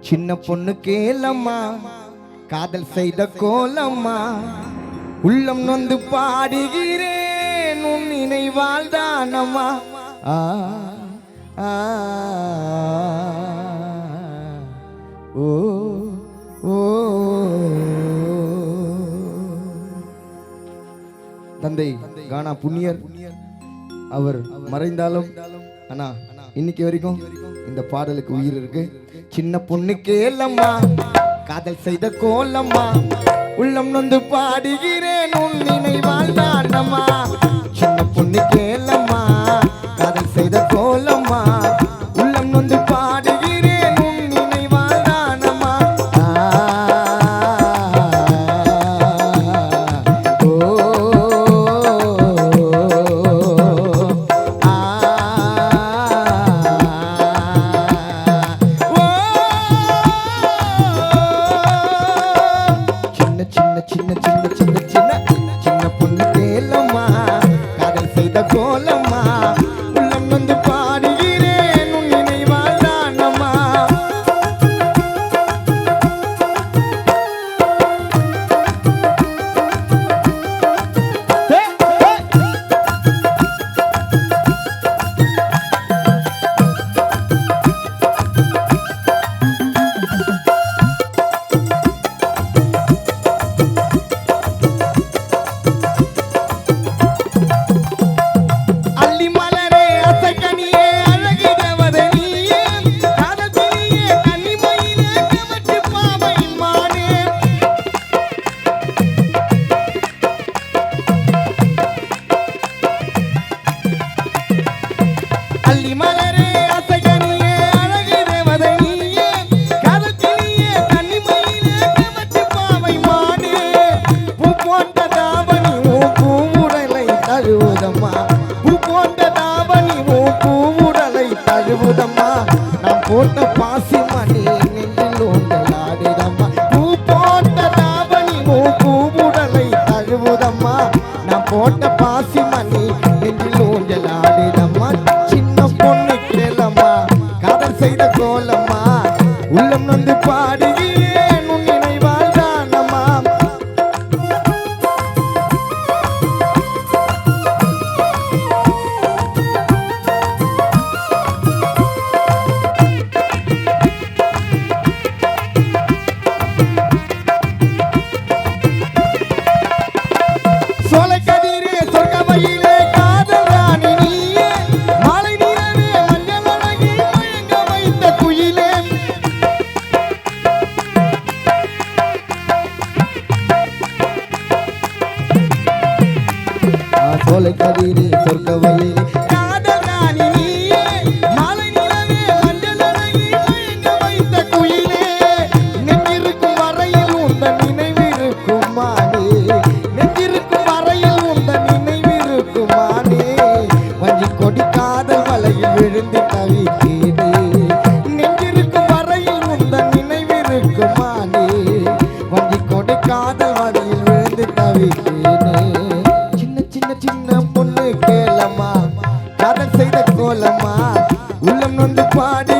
சின்ன பொண்ணு கேளம்மா காதல் செய்த கோலம்மா உள்ளம் நொந்து பாடுகிறேன் உன் நினைவால் தானம்மா ஆ ஆ ஓ ஓ தந்தை கானா புண்ணியர் அவர் மறைந்தாலும் அண்ணா இன்னைக்கு வரைக்கும் இந்த பாடலுக்கு உயிர் இருக்கு. சின்ன பொண்ணு கேளம்மா காதல் செய்த கோலம்மா உள்ளம் நொந்து பாடுகிறேன் உன் நினைவால் தானம்மா. சின்ன பொண்ணு கேளம்மா காதல் செய்த கோலம்மா உள்ளம் நொந்து பாடுகிறேன் உன் நினைவால் தானம்மா. சின்ன சின்ன சின்ன சின்ன சின்ன பொண்ணு கேளம்மா காதல் செய்த கோலம்மா உள்ளம் வந்து பாடுகிறேன் உன் நினைவால் தானம்மா. நான் போட்ட பாசி மணி நெஞ்சில் ஊஞ்சலாடுதம்மா பூ போட்ட தாவணி பூவுடலை தழுவுதம்மா. நான் போட்ட பாசி மணி நெஞ்சில் ஊஞ்சலாடுதம்மா. சின்ன பொண்ணு கேளம்மா காதல் செய்த கோலம்மா உள்ளம் நொந்து பாடுகிறேன் உன் நினைவால் தானம்மா. சோலை கதிரே சொர்க்கவல்லிலே காதல் ராணி நீயே மாலை நிலவே மஞ்சள் அழகி மயங்க வைத்த குயிலே நெஞ்சிருக்கும் வரையில் உந்தன் நினைவிருக்கும் மானே நெஞ்சிருக்கும் வரையில் உந்தன் நினைவிருக்கும் மானே வஞ்சி கொடி காதல் வலையில் விழுந்து தவித்தேனே நெஞ்சிருக்கும் வரையில் உந்தன் நினைவிருக்கும் மானே வஞ்சி கொடி காதல் வலையில் விழுந்து தவித்தேனே. சின்ன பொண்ணு கேளம்மா காதல் செய்த கோலம்மா உள்ளம் நொந்து பாடு